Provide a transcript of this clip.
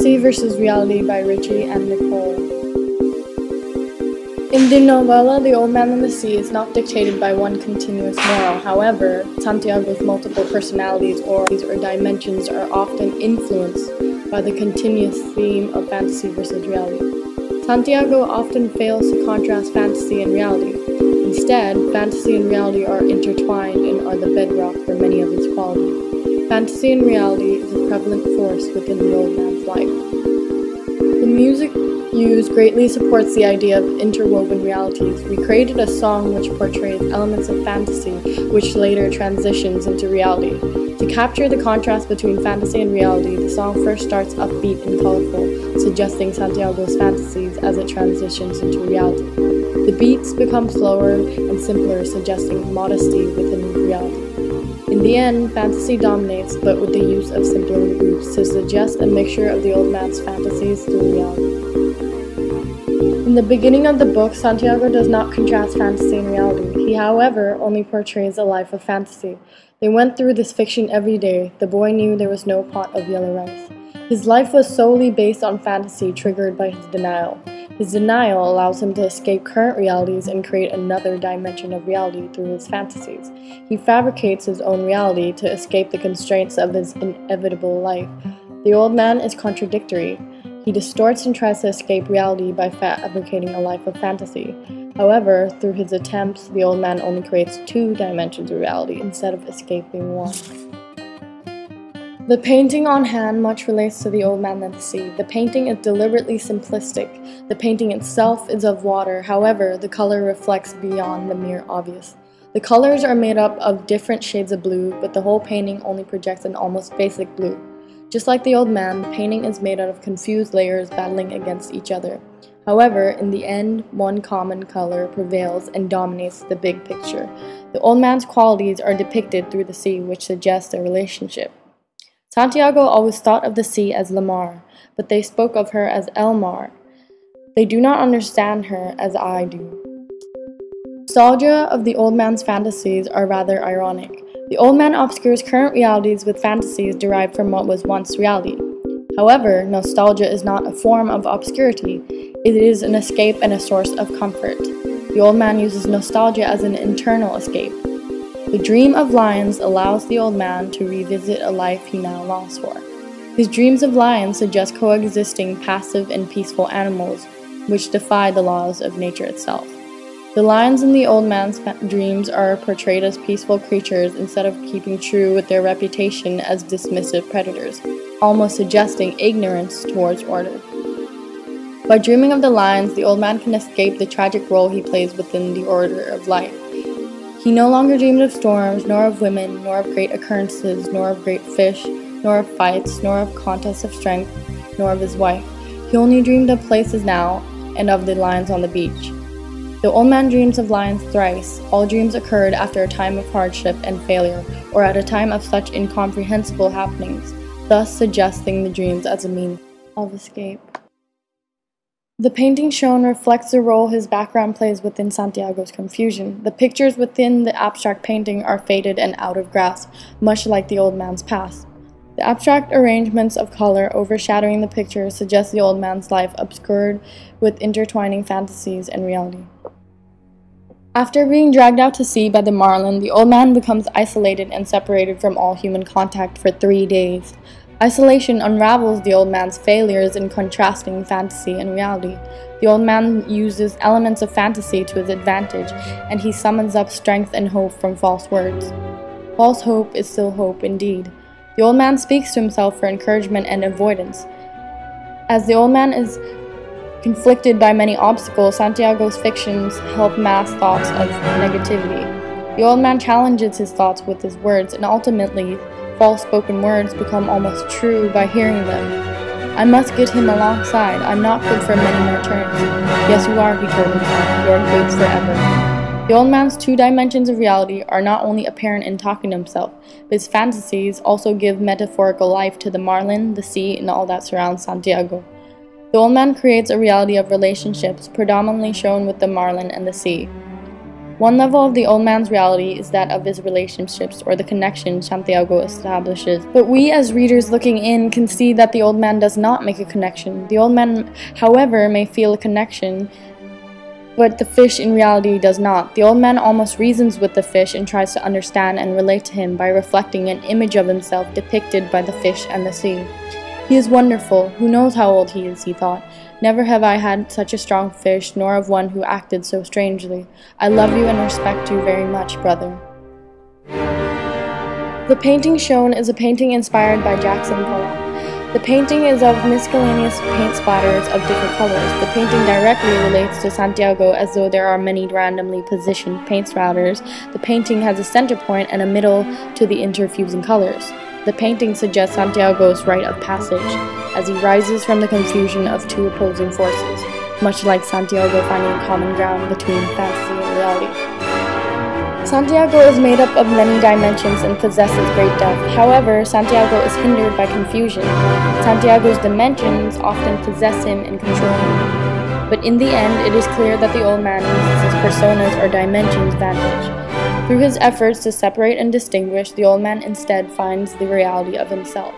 Fantasy versus Reality by Richie and Nicole. In the novella, The Old Man and the Sea is not dictated by one continuous moral. However, Santiago's multiple personalities or dimensions are often influenced by the continuous theme of fantasy versus reality. Santiago often fails to contrast fantasy and reality. Instead, fantasy and reality are intertwined and are the bedrock for many of his qualities. Fantasy and reality is a prevalent force within the old man's life. The music used greatly supports the idea of interwoven realities. We created a song which portrays elements of fantasy, which later transitions into reality. To capture the contrast between fantasy and reality, the song first starts upbeat and colorful, suggesting Santiago's fantasies as it transitions into reality. The beats become slower and simpler, suggesting modesty within reality. In the end, fantasy dominates, but with the use of simpler loops to suggest a mixture of the old man's fantasies through reality. In the beginning of the book, Santiago does not contrast fantasy and reality. He, however, only portrays a life of fantasy. They went through this fiction every day. The boy knew there was no pot of yellow rice. His life was solely based on fantasy, triggered by his denial. His denial allows him to escape current realities and create another dimension of reality through his fantasies. He fabricates his own reality to escape the constraints of his inevitable life. The old man is contradictory. He distorts and tries to escape reality by fabricating a life of fantasy. However, through his attempts, the old man only creates two dimensions of reality instead of escaping one. The painting on hand much relates to The Old Man and the Sea. The painting is deliberately simplistic. The painting itself is of water, however, the color reflects beyond the mere obvious. The colors are made up of different shades of blue, but the whole painting only projects an almost basic blue. Just like the old man, the painting is made out of confused layers battling against each other. However, in the end, one common color prevails and dominates the big picture. The old man's qualities are depicted through the sea, which suggests a relationship. Santiago always thought of the sea as Lamar, but they spoke of her as Elmar. They do not understand her as I do. Nostalgia of the old man's fantasies are rather ironic. The old man obscures current realities with fantasies derived from what was once reality. However, nostalgia is not a form of obscurity. It is an escape and a source of comfort. The old man uses nostalgia as an internal escape. The dream of lions allows the old man to revisit a life he now longs for. His dreams of lions suggest coexisting passive and peaceful animals, which defy the laws of nature itself. The lions in the old man's dreams are portrayed as peaceful creatures instead of keeping true with their reputation as dismissive predators, almost suggesting ignorance towards order. By dreaming of the lions, the old man can escape the tragic role he plays within the order of life. He no longer dreamed of storms, nor of women, nor of great occurrences, nor of great fish, nor of fights, nor of contests of strength, nor of his wife. He only dreamed of places now, and of the lions on the beach. The old man dreams of lions thrice. All dreams occurred after a time of hardship and failure, or at a time of such incomprehensible happenings, thus suggesting the dreams as a means of escape. The painting shown reflects the role his background plays within Santiago's confusion. The pictures within the abstract painting are faded and out of grasp, much like the old man's past. The abstract arrangements of color overshadowing the picture suggest the old man's life obscured with intertwining fantasies and reality. After being dragged out to sea by the marlin, the old man becomes isolated and separated from all human contact for 3 days. Isolation unravels the old man's failures in contrasting fantasy and reality. The old man uses elements of fantasy to his advantage, and he summons up strength and hope from false words. False hope is still hope indeed. The old man speaks to himself for encouragement and avoidance. As the old man is conflicted by many obstacles, Santiago's fictions help mask thoughts of negativity. The old man challenges his thoughts with his words, and ultimately, false-spoken words become almost true by hearing them. I must get him alongside. I'm not good for many more turns. Yes, you are, he told himself. You're good forever. The old man's two dimensions of reality are not only apparent in talking to himself, but his fantasies also give metaphorical life to the marlin, the sea, and all that surrounds Santiago. The old man creates a reality of relationships, predominantly shown with the marlin and the sea. One level of the old man's reality is that of his relationships, or the connection Santiago establishes. But we as readers looking in can see that the old man does not make a connection. The old man, however, may feel a connection, but the fish in reality does not. The old man almost reasons with the fish and tries to understand and relate to him by reflecting an image of himself depicted by the fish and the sea. He is wonderful. Who knows how old he is, he thought. Never have I had such a strong fish, nor of one who acted so strangely. I love you and respect you very much, brother. The painting shown is a painting inspired by Jackson Pollock. The painting is of miscellaneous paint splatters of different colors. The painting directly relates to Santiago as though there are many randomly positioned paint splatters. The painting has a center point and a middle to the interfusing colors. The painting suggests Santiago's rite of passage, as he rises from the confusion of two opposing forces, much like Santiago finding common ground between fantasy and reality. Santiago is made up of many dimensions and possesses great depth. However, Santiago is hindered by confusion. Santiago's dimensions often possess him and control him. But in the end, it is clear that the old man uses his personas or dimensions vantage. Through his efforts to separate and distinguish, the old man instead finds the reality of himself.